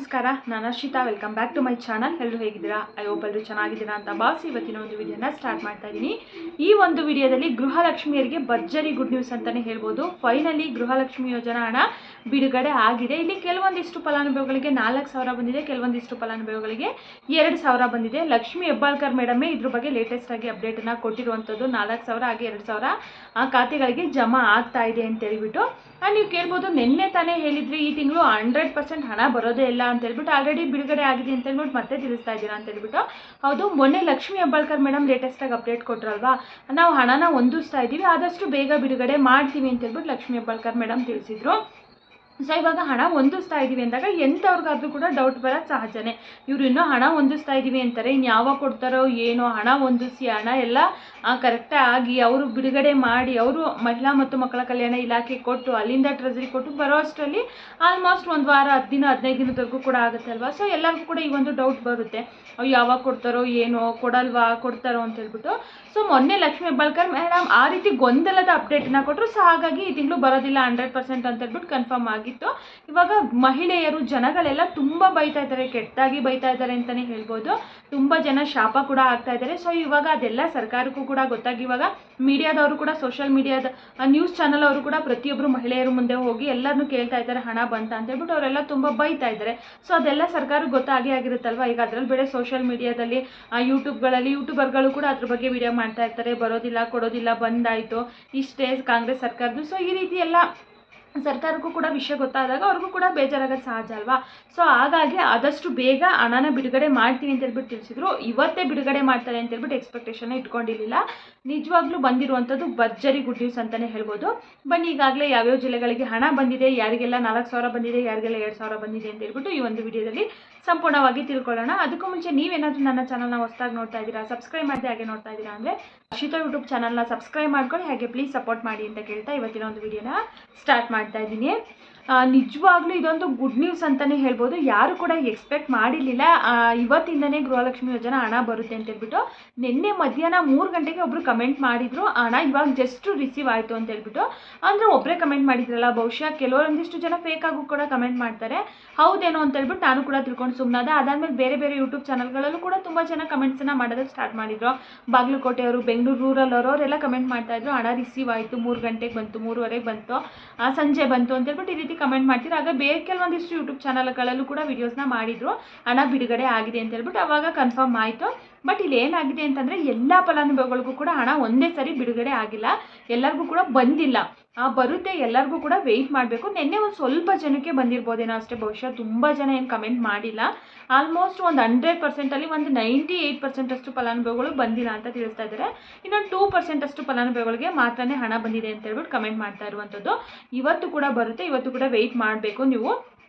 ನಮಸ್ಕಾರ, ನಾನು Arshita. Welcome back to my channel. ಎಲ್ಲರೂ ಹೇಗಿದ್ದೀರಾ? ಐ ಹೋಪ್ ಎಲ್ಲರೂ ಚೆನ್ನಾಗಿದ್ದೀರಾ ಅಂತ ಭಾವಿಸಿ ಇವತ್ತಿನ ಒಂದು ವಿಡಿಯೋನ ಸ್ಟಾರ್ಟ್ ಮಾಡ್ತಾ ಇದ್ದೀನಿ. ಈ ಒಂದು ವಿಡಿಯೋದಲ್ಲಿ ಗೃಹಲಕ್ಷ್ಮಿಯರಿಗೆ ಭರ್ಜರಿ ಗುಡ್ ನ್ಯೂಸ್ ಅಂತಲೇ ಹೇಳ್ಬೋದು. ಫೈನಲಿ ಗೃಹಲಕ್ಷ್ಮಿ ಯೋಜನಾ ಹಣ ಬಿಡುಗಡೆ ಆಗಿದೆ. ಇಲ್ಲಿ ಕೆಲವೊಂದಿಷ್ಟು ಫಲಾನುಭವಿಗಳಿಗೆ 4,000 ಬಂದಿದೆ, ಕೆಲವೊಂದಿಷ್ಟು ಫಲಾನುಭವಿಗಳಿಗೆ 2,000 ಬಂದಿದೆ. ಲಕ್ಷ್ಮಿ ಹೆಬ್ಬಾಳ್ಕರ್ ಮೇಡಮೇ ಇದ್ರ ಬಗ್ಗೆ ಲೇಟೆಸ್ಟ್ ಆಗಿ ಅಪ್ಡೇಟನ್ನು ಕೊಟ್ಟಿರುವಂಥದ್ದು. 4,000 ಹಾಗೆ 2,000 ಆ ಖಾತೆಗಳಿಗೆ ಜಮಾ ಆಗ್ತಾ ಇದೆ ಅಂತ ಹೇಳ್ಬಿಟ್ಟು. ನೀವು ಕೇಳ್ಬೋದು, ನಿನ್ನೆ ತಾನೇ ಹೇಳಿದ್ರಿ ಈ ತಿಂಗಳು 100% ಹಣ ಬರೋದೇ ಇಲ್ಲ ಅಂತ ಹೇಳ್ಬಿಟ್ಟು, ಆಲ್ರೆಡಿ ಬಿಡುಗಡೆ ಆಗಿದೆ ಅಂತ ಹೇಳ್ಬಿಟ್ಟು ಮತ್ತೆ ತಿಳಿಸ್ತಾ ಇದ್ದೀರಾ ಅಂತ ಹೇಳ್ಬಿಟ್ಟು. ಹೌದು, ಮೊನ್ನೆ ಲಕ್ಷ್ಮಿ ಹೆಬ್ಬಾಳ್ಕರ್ ಮೇಡಮ್ ಲೇಟೆಸ್ಟಾಗಿ ಅಪ್ಡೇಟ್ ಕೊಟ್ಟರಲ್ವಾ, ನಾವು ಹಣನ ಹೊಂದಿಸ್ತಾ ಇದ್ದೀವಿ, ಆದಷ್ಟು ಬೇಗ ಬಿಡುಗಡೆ ಮಾಡ್ತೀವಿ ಅಂತ ಹೇಳ್ಬಿಟ್ಟು ಲಕ್ಷ್ಮಿ ಹೆಬ್ಬಾಳ್ಕರ್ ಮೇಡಮ್ ತಿಳಿಸಿದ್ರು. ಸೊ ಇವಾಗ ಹಣ ಹೊಂದಿಸ್ತಾ ಇದ್ದೀವಿ ಅಂದಾಗ ಎಂಥವ್ರಿಗಾದ್ರೂ ಕೂಡ ಡೌಟ್ ಬರೋದು ಸಹಜನೇ. ಇವರು ಇನ್ನೂ ಹಣ ಹೊಂದಿಸ್ತಾ ಇದ್ದೀವಿ ಅಂತಾರೆ, ಇನ್ನು ಯಾವಾಗ ಕೊಡ್ತಾರೋ ಏನೋ. ಹಣ ಹೊಂದಿಸಿ ಹಣ ಎಲ್ಲ ಕರೆಕ್ಟಾಗಿ ಆಗಿ ಅವರು ಬಿಡುಗಡೆ ಮಾಡಿ ಅವರು ಮಹಿಳಾ ಮತ್ತು ಮಕ್ಕಳ ಕಲ್ಯಾಣ ಇಲಾಖೆ ಕೊಟ್ಟು ಅಲ್ಲಿಂದ ಟ್ರೆಜರಿ ಕೊಟ್ಟು ಬರೋ ಅಷ್ಟರಲ್ಲಿ ಆಲ್ಮೋಸ್ಟ್ ಒಂದು ವಾರ 10 ದಿನ 15 ದಿನದವರೆಗೂ ಕೂಡ ಆಗುತ್ತೆ ಅಲ್ವಾ. ಸೊ ಎಲ್ಲರಿಗೂ ಕೂಡ ಈ ಒಂದು ಡೌಟ್ ಬರುತ್ತೆ, ಅವು ಯಾವಾಗ ಕೊಡ್ತಾರೋ ಏನೋ, ಕೊಡಲ್ವಾ ಕೊಡ್ತಾರೋ ಅಂತ ಹೇಳ್ಬಿಟ್ಟು. ಸೊ ಮೊನ್ನೆ ಲಕ್ಷ್ಮಿ ಹೆಬ್ಬಾಳ್ಕರ್ ಮೇಡಮ್ ಆ ರೀತಿ ಗೊಂದಲದ ಅಪ್ಡೇಟನ್ನ ಕೊಟ್ಟರು. ಸೊ ಹಾಗಾಗಿ ಈ ತಿಂಗಳು ಬರೋದಿಲ್ಲ 100% ಅಂತ ಹೇಳ್ಬಿಟ್ಟು ಕನ್ಫರ್ಮ್ ಆಗಿತ್ತು. ಇವಾಗ ಮಹಿಳೆಯರು ಜನಗಳೆಲ್ಲ ತುಂಬ ಬೈತಾ ಇದ್ದಾರೆ, ಕೆಟ್ಟದಾಗಿ ಬೈತಾ ಇದ್ದಾರೆ ಅಂತಲೇ ಹೇಳ್ಬೋದು. ತುಂಬ ಜನ ಶಾಪ ಕೂಡ ಆಗ್ತಾ ಇದ್ದಾರೆ. ಸೊ ಇವಾಗ ಅದೆಲ್ಲ ಸರ್ಕಾರಕ್ಕೂ ಕೂಡ ಗೊತ್ತಾಗಿ ಇವಾಗ ಮೀಡಿಯಾದವರು ಕೂಡ, ಸೋಷಿಯಲ್ ಮೀಡಿಯಾದ ನ್ಯೂಸ್ ಚಾನಲ್ ಅವರು ಕೂಡ ಪ್ರತಿಯೊಬ್ಬರು ಮಹಿಳೆಯರ ಮುಂದೆ ಹೋಗಿ ಎಲ್ಲರನ್ನೂ ಕೇಳ್ತಾ ಇದ್ದಾರೆ ಹಣ ಬಂತ ಅಂತ ಹೇಳ್ಬಿಟ್ಟು. ಅವರೆಲ್ಲ ತುಂಬ ಬೈತಾ ಇದ್ದಾರೆ. ಸೊ ಅದೆಲ್ಲ ಸರ್ಕಾರಕ್ಕೆ ಗೊತ್ತಾಗಿ ಆಗಿರುತ್ತಲ್ವ. ಈಗ ಅದರಲ್ಲಿ ಬೇರೆ ಸೋಷಿಯಲ್ ಮೀಡಿಯಾದಲ್ಲಿ ಯೂಟ್ಯೂಬರ್ಗಳು ಕೂಡ ಅದ್ರ ಬಗ್ಗೆ ವಿಡಿಯೋ ಮಾಡ್ತಾ ಇರ್ತಾರೆ, ಬರೋದಿಲ್ಲ ಕೊಡೋದಿಲ್ಲ ಬಂದಾಯಿತು ಇಷ್ಟೇ ಕಾಂಗ್ರೆಸ್ ಸರ್ಕಾರದ್ದು. ಸೊ ಈ ರೀತಿ ಎಲ್ಲ ಸರ್ಕಾರಕ್ಕೂ ಕೂಡ ವಿಷಯ ಗೊತ್ತಾದಾಗ ಅವ್ರಿಗೂ ಕೂಡ ಬೇಜಾರಾಗೋದು ಸಹಜ ಅಲ್ವಾ. ಸೊ ಹಾಗಾಗಿ ಆದಷ್ಟು ಬೇಗ ಹಣನ ಬಿಡುಗಡೆ ಮಾಡ್ತೀನಿ ಅಂತ ಹೇಳ್ಬಿಟ್ಟು ತಿಳಿಸಿದ್ರು. ಇವತ್ತೇ ಬಿಡುಗಡೆ ಮಾಡ್ತಾರೆ ಅಂತ ಹೇಳ್ಬಿಟ್ಟು ಎಕ್ಸ್ಪೆಕ್ಟೇಷನ್ ಇಟ್ಕೊಂಡಿರಲಿಲ್ಲ. ನಿಜವಾಗ್ಲೂ ಬಂದಿರುವಂಥದ್ದು ಭರ್ಜರಿ ಗುಡ್ ನ್ಯೂಸ್ ಅಂತಲೇ ಹೇಳ್ಬೋದು. ಬನ್ನಿ, ಈಗಾಗಲೇ ಯಾವ್ಯಾವ ಜಿಲ್ಲೆಗಳಿಗೆ ಹಣ ಬಂದಿದೆ, ಯಾರಿಗೆಲ್ಲ 4,000 ಬಂದಿದೆ, ಯಾರಿಗೆಲ್ಲ 2,000 ಬಂದಿದೆ ಅಂತ ಹೇಳ್ಬಿಟ್ಟು ಈ ಒಂದು ವಿಡಿಯೋದಲ್ಲಿ ಸಂಪೂರ್ಣವಾಗಿ ತಿಳ್ಕೊಳ್ಳೋಣ. ಅದಕ್ಕೂ ಮುಂಚೆ ನೀವೇನಾದರೂ ನನ್ನ ಚಾನಲ್ನ ಹೊಸದಾಗಿ ನೋಡ್ತಾ ಇದ್ದೀರಾ, ಸಬ್ಸ್ಕ್ರೈಬ್ ಮಾಡದೆ ಹಾಗೆ ನೋಡ್ತಾ ಇದ್ದೀರಾ ಅಂದರೆ ಅರ್ಷಿತಾ ಯೂಟ್ಯೂಬ್ ಚಾನಲ್ನ ಸಬ್ಸ್ಕ್ರೈಬ್ ಮಾಡ್ಕೊಳ್ಳಿ, ಹಾಗೆ ಪ್ಲೀಸ್ ಸಪೋರ್ಟ್ ಮಾಡಿ ಅಂತ ಕೇಳ್ತಾ ಇವತ್ತಿನ ಒಂದು ವಿಡಿಯೋನ ಸ್ಟಾರ್ಟ್ ಮಾಡ್ತಾ ಇದ್ದೀನಿ. ನಿಜವಾಗ್ಲೂ ಇದೊಂದು ಗುಡ್ ನ್ಯೂಸ್ ಅಂತಲೇ ಹೇಳ್ಬೋದು. ಯಾರು ಕೂಡ ಎಕ್ಸ್ಪೆಕ್ಟ್ ಮಾಡಿರಲಿಲ್ಲ ಇವತ್ತಿಂದನೇ ಗೃಹಲಕ್ಷ್ಮಿ ಯೋಜನಾ ಹಣ ಬರುತ್ತೆ ಅಂತ ಹೇಳ್ಬಿಟ್ಟು. ನಿನ್ನೆ ಮಧ್ಯಾಹ್ನ 3 ಗಂಟೆಗೆ ಒಬ್ಬರು ಕಮೆಂಟ್ ಮಾಡಿದ್ರು, ಹಣ ಇವಾಗ ಜಸ್ಟ್ ರಿಸೀವ್ ಆಯಿತು ಅಂತ ಹೇಳ್ಬಿಟ್ಟು. ಅಂದರೆ ಒಬ್ಬರೇ ಕಮೆಂಟ್ ಮಾಡಿದ್ರಲ್ಲ, ಬಹುಶಃ ಕೆಲವೊಂದಿಷ್ಟು ಜನ ಫೇಕ್ ಆಗು ಕೂಡ ಕಮೆಂಟ್ ಮಾಡ್ತಾರೆ, ಹೌದೇನೋ ಅಂತ ಹೇಳ್ಬಿಟ್ಟು ನಾನು ಕೂಡ ತಿಳ್ಕೊಂಡು ಸುಮ್ಮನಾದೆ. ಅದಾದಮೇಲೆ ಬೇರೆ ಬೇರೆ ಯೂಟ್ಯೂಬ್ ಚಾನಲ್ಗಳಲ್ಲೂ ಕೂಡ ತುಂಬ ಜನ ಕಮೆಂಟ್ಸನ್ನು ಮಾಡೋದಕ್ಕೆ ಸ್ಟಾರ್ಟ್ ಮಾಡಿದ್ರು. ಬಾಗಲಕೋಟೆಯವರು, ಬೆಂಗಳೂರು ರೂರಲ್ ಅವರೆಲ್ಲ ಕಮೆಂಟ್ ಮಾಡ್ತಾಯಿದ್ರು, ಹಣ ರಿಸೀವ್ ಆಯಿತು, 3 ಗಂಟೆಗೆ ಬಂತು, 3:30ಗೆ ಬಂತು, ಸಂಜೆ ಬಂತು ಅಂತ ಹೇಳ್ಬಿಟ್ಟು ಈ ರೀತಿ ಕಮೆಂಟ್ ಮಾಡ್ತೀರಾ. ಆಗ ಬೇರೆ ಕೆಲವೊಂದಿಷ್ಟು ಯೂಟ್ಯೂಬ್ ಚಾನಲ್ಗಳಲ್ಲೂ ಕೂಡ ವಿಡಿಯೋಸ್ನ ಮಾಡಿದ್ರು, ಹಣ ಬಿಡುಗಡೆ ಆಗಿದೆ ಅಂತ ಹೇಳ್ಬಿಟ್ಟು. ಅವಾಗ ಕನ್ಫರ್ಮ್ ಆಯಿತು. ಬಟ್ ಇಲ್ಲಿ ಏನಾಗಿದೆ ಅಂತಂದರೆ ಎಲ್ಲ ಫಲಾನುಭವಿಗಳಿಗೂ ಕೂಡ ಹಣ ಒಂದೇ ಸರಿ ಬಿಡುಗಡೆ ಆಗಿಲ್ಲ, ಎಲ್ಲರಿಗೂ ಕೂಡ ಬಂದಿಲ್ಲ. ಬರುತ್ತೆ, ಎಲ್ಲರಿಗೂ ಕೂಡ ವೆಯ್ಟ್ ಮಾಡಬೇಕು. ನಿನ್ನೆ ಒಂದು ಸ್ವಲ್ಪ ಜನಕ್ಕೆ ಬಂದಿರ್ಬೋದೇನೋ ಅಷ್ಟೇ, ಬಹುಶಃ ತುಂಬ ಜನ ಏನು ಕಮೆಂಟ್ ಮಾಡಿಲ್ಲ. ಆಲ್ಮೋಸ್ಟ್ ಒಂದು 100%ಅಲ್ಲಿ ಒಂದು 98% ಅಷ್ಟು ಫಲಾನುಭವಿಗಳು ಬಂದಿಲ್ಲ ಅಂತ ತಿಳಿಸ್ತಾ ಇದ್ದಾರೆ. ಇನ್ನೊಂದು 2% ಅಷ್ಟು ಫಲಾನುಭವಿಗಳಿಗೆ ಮಾತ್ರನೇ ಹಣ ಬಂದಿದೆ ಅಂತ ಹೇಳ್ಬಿಟ್ಟು ಕಮೆಂಟ್ ಮಾಡ್ತಾ ಇರುವಂಥದ್ದು. ಇವತ್ತು ಕೂಡ ಬರುತ್ತೆ, ಇವತ್ತು ಕೂಡ ವೆಯ್ಟ್ ಮಾಡಬೇಕು ನೀವು.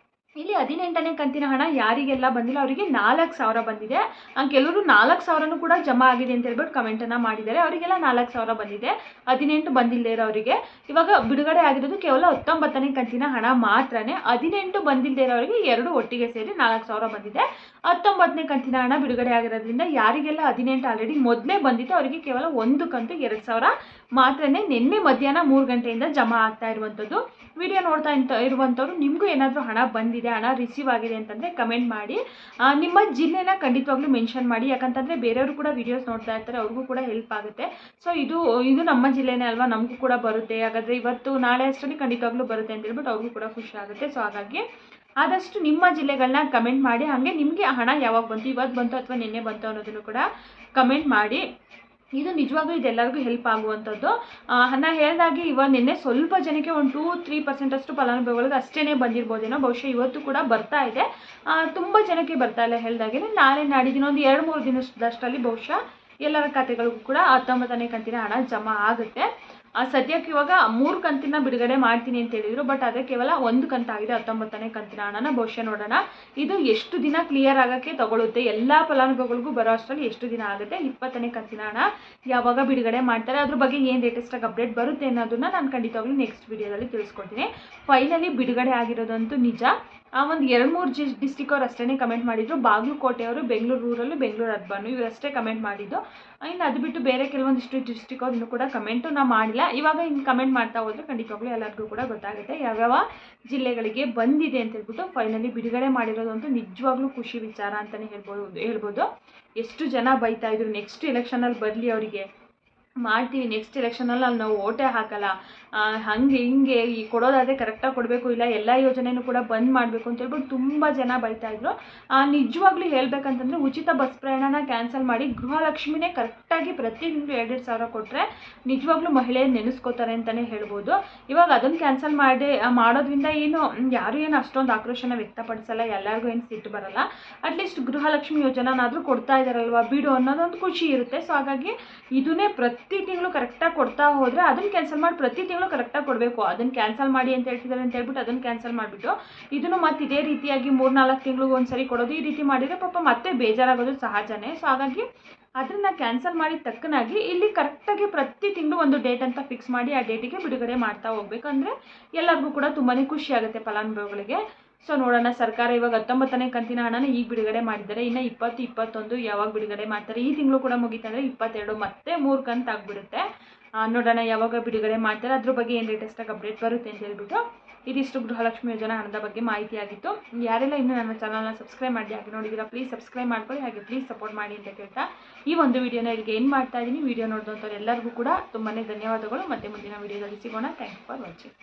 ಇಲ್ಲಿ 18ನೇ ಕಂತಿನ ಹಣ ಯಾರಿಗೆಲ್ಲ ಬಂದಿಲ್ಲ ಅವರಿಗೆ 4,000 ಬಂದಿದೆ. ಕೆಲವರು 4,000 ಕೂಡ ಜಮಾ ಆಗಿದೆ ಅಂತ ಹೇಳ್ಬಿಟ್ಟು ಕಮೆಂಟನ್ನು ಮಾಡಿದ್ದಾರೆ. ಅವರಿಗೆಲ್ಲ 4,000 ಬಂದಿದೆ, 18 ಬಂದಿಲ್ಲದೆ ಇರೋರಿಗೆ. ಇವಾಗ ಬಿಡುಗಡೆ ಆಗಿರೋದು ಕೇವಲ 19ನೇ ಕಂತಿನ ಹಣ ಮಾತ್ರನೇ. 18 ಬಂದಿಲ್ಲದೆ ಇರೋರಿಗೆ 2 ಒಟ್ಟಿಗೆ ಸೇರಿ 4,000 ಬಂದಿದೆ. 19ನೇ ಕಂತಿನ ಹಣ ಬಿಡುಗಡೆ ಆಗಿರೋದ್ರಿಂದ ಯಾರಿಗೆಲ್ಲ 18 ಆಲ್ರೆಡಿ ಮೊದಲೇ ಬಂದಿತ್ತು ಅವರಿಗೆ ಕೇವಲ 1 ಕಂತು 2,000 ಮಾತ್ರನೇ ನಿನ್ನೆ ಮಧ್ಯಾಹ್ನ 3 ಗಂಟೆಯಿಂದ ಜಮಾ ಆಗ್ತಾ ಇರುವಂಥದ್ದು. ವಿಡಿಯೋ ನೋಡ್ತಾ ಇರುವಂಥವ್ರು ನಿಮಗೂ ಏನಾದರೂ ಹಣ ಬಂದಿದೆ, ಹಣ ರಿಸೀವ್ ಆಗಿದೆ ಅಂತಂದರೆ ಕಮೆಂಟ್ ಮಾಡಿ, ನಿಮ್ಮ ಜಿಲ್ಲೆನ ಖಂಡಿತವಾಗ್ಲೂ ಮೆನ್ಷನ್ ಮಾಡಿ. ಯಾಕಂತಂದರೆ ಬೇರೆಯವರು ಕೂಡ ವೀಡಿಯೋಸ್ ನೋಡ್ತಾ ಇರ್ತಾರೆ, ಅವ್ರಿಗೂ ಕೂಡ ಹೆಲ್ಪ್ ಆಗುತ್ತೆ. ಸೊ ಇದು ನಮ್ಮ ಜಿಲ್ಲೆನೇ ಅಲ್ವಾ, ನಮಗೂ ಕೂಡ ಬರುತ್ತೆ. ಹಾಗಾದರೆ ಇವತ್ತು ನಾಳೆ ಅಷ್ಟರಲ್ಲಿ ಖಂಡಿತವಾಗ್ಲೂ ಬರುತ್ತೆ ಅಂತ ಹೇಳ್ಬಿಟ್ಟು ಅವ್ರಿಗೂ ಕೂಡ ಖುಷಿ ಆಗುತ್ತೆ. ಸೊ ಹಾಗಾಗಿ ಆದಷ್ಟು ನಿಮ್ಮ ಜಿಲ್ಲೆಗಳನ್ನ ಕಮೆಂಟ್ ಮಾಡಿ. ಹಾಗೆ ನಿಮಗೆ ಹಣ ಯಾವಾಗ ಬಂತು, ಇವತ್ತು ಬಂತು ಅಥವಾ ನಿನ್ನೆ ಬಂತು ಅನ್ನೋದನ್ನು ಕೂಡ ಕಮೆಂಟ್ ಮಾಡಿ. ಇದು ನಿಜವಾಗ್ಲೂ ಇದೆಲ್ಲರಿಗೂ ಹೆಲ್ಪ್ ಆಗುವಂಥದ್ದು. ನಾನು ಹೇಳಿದಾಗೆ ಇವಾಗ ನಿನ್ನೆ ಸ್ವಲ್ಪ ಜನಕ್ಕೆ ಒಂದು 2-3% ಅಷ್ಟು ಫಲಾನುಭವಿಗಳಿಗೆ ಅಷ್ಟೇ ಬಂದಿರ್ಬೋದೇನೋ, ಬಹುಶಃ ಇವತ್ತು ಕೂಡ ಬರ್ತಾ ಇದೆ. ತುಂಬ ಜನಕ್ಕೆ ಬರ್ತಾ ಇಲ್ಲ ಹೇಳಿದಾಗೆ. ನಾಳೆ ನಾಡಿದಿನ ಒಂದು 2-3 ದಿನದಷ್ಟರಲ್ಲಿ ಬಹುಶಃ ಎಲ್ಲರ ಖಾತೆಗಳಿಗೂ ಕೂಡ 19ನೇ ಕಂತಿನ ಹಣ ಜಮಾ ಆಗುತ್ತೆ. ಸದ್ಯಕ್ಕೆ ಇವಾಗ 3 ಕಂತಿನ ಬಿಡುಗಡೆ ಮಾಡ್ತೀನಿ ಅಂತ ಹೇಳಿದರು. ಬಟ್ ಅದೇ ಕೇವಲ 1 ಕಂತಾಗಿದೆ, 19ನೇ ಕಂತಿನ ಹಣನ. ಬಹುಶಃ ನೋಡೋಣ ಇದು ಎಷ್ಟು ದಿನ ಕ್ಲಿಯರ್ ಆಗೋಕ್ಕೆ ತಗೊಳುತ್ತೆ, ಎಲ್ಲ ಫಲಾನುಭವಿಗಳಿಗೂ ಬರೋ ಅಷ್ಟರಲ್ಲಿ ಎಷ್ಟು ದಿನ ಆಗುತ್ತೆ. 20ನೇ ಕಂತಿನ ಹಣ ಯಾವಾಗ ಬಿಡುಗಡೆ ಮಾಡ್ತಾರೆ, ಅದ್ರ ಬಗ್ಗೆ ಏನು ಲೇಟೆಸ್ಟಾಗಿ ಅಪ್ಡೇಟ್ ಬರುತ್ತೆ ಅನ್ನೋದನ್ನ ನಾನು ಖಂಡಿತವಾಗ್ಲೂ ನೆಕ್ಸ್ಟ್ ವಿಡಿಯೋದಲ್ಲಿ ತಿಳಿಸ್ಕೊಡ್ತೀನಿ. ಫೈನಲಿ ಬಿಡುಗಡೆ ಆಗಿರೋದಂತೂ ನಿಜ. ಒಂದು 2-3 ಡಿಸ್ಟಿಕ್ ಅವ್ರು ಅಷ್ಟೇ ಕಮೆಂಟ್ ಮಾಡಿದ್ರು. ಬಾಗಲಕೋಟೆಯವರು, ಬೆಂಗಳೂರು ರೂರಲ್ಲು, ಬೆಂಗಳೂರು ಅರ್ಬನ್ನು ಇವರಷ್ಟೇ ಕಮೆಂಟ್ ಮಾಡಿದ್ದು. ಇನ್ನು ಅದು ಬಿಟ್ಟು ಬೇರೆ ಕೆಲವೊಂದಿಷ್ಟು ಡಿಸ್ಟಿಕ್ ಅವ್ರು ಇನ್ನೂ ಕೂಡ ಕಮೆಂಟು ನಾ ಮಾಡಿಲ್ಲ. ಇವಾಗ ಇನ್ನು ಕಮೆಂಟ್ ಮಾಡ್ತಾ ಹೋದರೆ ಖಂಡಿತವಾಗ್ಲೂ ಎಲ್ಲರಿಗೂ ಕೂಡ ಗೊತ್ತಾಗುತ್ತೆ ಯಾವ್ಯಾವ ಜಿಲ್ಲೆಗಳಿಗೆ ಬಂದಿದೆ ಅಂತ ಹೇಳ್ಬಿಟ್ಟು. ಫೈನಲಿ ಬಿಡುಗಡೆ ಮಾಡಿರೋದಂತೂ ನಿಜವಾಗ್ಲೂ ಖುಷಿ ವಿಚಾರ ಅಂತಲೇ ಹೇಳ್ಬೋದು. ಎಷ್ಟು ಜನ ಬೈತಾ ಇದ್ರು ನೆಕ್ಸ್ಟ್ ಎಲೆಕ್ಷನಲ್ಲಿ ಬರಲಿ ಅವರಿಗೆ ಮಾಡ್ತೀವಿ, ನೆಕ್ಸ್ಟ್ ಎಲೆಕ್ಷನಲ್ಲಿ ಅಲ್ಲಿ ನಾವು ಓಟೇ ಹಾಕಲ್ಲ, ಹಾಗೆ ಹಿಂಗೆ ಈ ಕೊಡೋದಾದರೆ ಕರೆಕ್ಟಾಗಿ ಕೊಡಬೇಕು, ಇಲ್ಲ ಎಲ್ಲ ಯೋಜನೆಯೂ ಕೂಡ ಬಂದ್ ಮಾಡಬೇಕು ಅಂತ ಹೇಳ್ಬಿಟ್ಟು ತುಂಬ ಜನ ಬೈತಾಯಿದ್ರು. ನಿಜವಾಗ್ಲೂ ಹೇಳ್ಬೇಕಂತಂದರೆ ಉಚಿತ ಬಸ್ ಪ್ರಯಾಣನ ಕ್ಯಾನ್ಸಲ್ ಮಾಡಿ ಗೃಹಲಕ್ಷ್ಮಿನೇ ಕರೆಕ್ಟಾಗಿ ಪ್ರತಿ ತಿಂಗಳು 2,000 ಕೊಟ್ಟರೆ ನಿಜವಾಗ್ಲೂ ಮಹಿಳೆಯರು ನೆನೆಸ್ಕೋತಾರೆ ಅಂತಲೇ ಹೇಳ್ಬೋದು. ಇವಾಗ ಅದನ್ನು ಕ್ಯಾನ್ಸಲ್ ಮಾಡೋದ್ರಿಂದ ಯಾರು ಏನು ಅಷ್ಟೊಂದು ಆಕ್ರೋಶನ ವ್ಯಕ್ತಪಡಿಸಲ್ಲ, ಎಲ್ಲರಿಗೂ ಏನು ಸಿಟ್ಟು ಬರಲ್ಲ. ಅಟ್ಲೀಸ್ಟ್ ಗೃಹಲಕ್ಷ್ಮಿ ಯೋಜನಾನಾದರೂ ಕೊಡ್ತಾ ಇದ್ದಾರಲ್ವ ಬಿಡು ಅನ್ನೋದೊಂದು ಖುಷಿ ಇರುತ್ತೆ. ಸೊ ಹಾಗಾಗಿ ಇದನ್ನೇ ಪ್ರತಿ ತಿಂಗಳು ಕರೆಕ್ಟಾಗಿ ಕೊಡ್ತಾ ಹೋದರೆ ಅದನ್ನು ಕ್ಯಾನ್ಸಲ್ ಮಾಡಿ ಪ್ರತಿ ತಿಂಗಳು ಕರೆಕ್ಟಾಗಿ ಕೊಡಬೇಕು. ಅದನ್ನು ಕ್ಯಾನ್ಸಲ್ ಮಾಡಿ ಅಂತ ಹೇಳ್ತಿದ್ದಾರೆ ಅಂತ ಹೇಳ್ಬಿಟ್ಟು ಅದನ್ನು ಕ್ಯಾನ್ಸಲ್ ಮಾಡಿಬಿಟ್ಟು ಇದನ್ನು ಮತ್ತೆ ಇದೇ ರೀತಿಯಾಗಿ 3-4 ತಿಂಗಳಿಗೆ ಒಂದ್ಸರಿ ಕೊಡೋದು, ಈ ರೀತಿ ಮಾಡಿದರೆ ಪಾಪ ಮತ್ತೆ ಬೇಜಾರಾಗೋದು ಸಹಜನೇ. ಸೊ ಹಾಗಾಗಿ ಅದನ್ನು ಕ್ಯಾನ್ಸಲ್ ಮಾಡಿದ ತಕ್ಕನಾಗಿ ಇಲ್ಲಿ ಕರೆಕ್ಟಾಗಿ ಪ್ರತಿ ತಿಂಗಳು ಒಂದು ಡೇಟ್ ಅಂತ ಫಿಕ್ಸ್ ಮಾಡಿ ಆ ಡೇಟಿಗೆ ಬಿಡುಗಡೆ ಮಾಡ್ತಾ ಹೋಗ್ಬೇಕಂದ್ರೆ ಎಲ್ಲರಿಗೂ ಕೂಡ ತುಂಬಾ ಖುಷಿ ಆಗುತ್ತೆ ಫಲಾನುಭವಿಗಳಿಗೆ. ಸೊ ನೋಡೋಣ, ಸರ್ಕಾರ ಇವಾಗ 19ನೇ ಕಂತಿನ ಹಣನ ಈಗ ಬಿಡುಗಡೆ ಮಾಡಿದ್ದಾರೆ. ಇನ್ನು 20, 21 ಯಾವಾಗ ಬಿಡುಗಡೆ ಮಾಡ್ತಾರೆ, ಈ ತಿಂಗಳು ಕೂಡ ಮುಗಿತಂದರೆ 22 ಮತ್ತೆ 3 ಕಂತು ಆಗಿಬಿಡುತ್ತೆ. ನೋಡೋಣ ಯಾವಾಗ ಬಿಡುಗಡೆ ಮಾಡ್ತಾರೆ, ಅದ್ರ ಬಗ್ಗೆ ಏನು ಲೇಟೆಸ್ಟಾಗಿ ಅಪ್ಡೇಟ್ ಬರುತ್ತೆ ಅಂತ ಹೇಳ್ಬಿಟ್ಟು. ಇದಿಷ್ಟು ಗೃಹಲಕ್ಷ್ಮಿ ಯೋಜನಾ ಹಣದ ಬಗ್ಗೆ ಮಾಹಿತಿ ಆಗಿತ್ತು. ಯಾರೆಲ್ಲ ಇನ್ನೂ ನನ್ನ ಚಾನಲ್ನ ಸಬ್ಸ್ಕ್ರೈಬ್ ಮಾಡಿ ಹಾಗೆ ನೋಡಿದ್ದೀರಾ ಪ್ಲೀಸ್ ಸಬ್ಸ್ಕ್ರೈಬ್ ಮಾಡ್ಕೊಳ್ಳಿ, ಹಾಗೆ ಪ್ಲೀಸ್ ಸಪೋರ್ಟ್ ಮಾಡಿ ಅಂತ ಕೇಳ್ತಾ ಈ ಒಂದು ವಿಡಿಯೋನ ಇಲ್ಲಿಗೆ ಏನು ಮಾಡ್ತಾ ಇದ್ದೀನಿ. ವಿಡಿಯೋ ನೋಡಿದಂಥವ್ರು ಎಲ್ಲರಿಗೂ ಕೂಡ ತುಂಬಾ ಧನ್ಯವಾದಗಳು. ಮತ್ತೆ ಮುಂದಿನ ವಿಡಿಯೋದಲ್ಲಿ ಸಿಗೋಣ. Thank you for watching.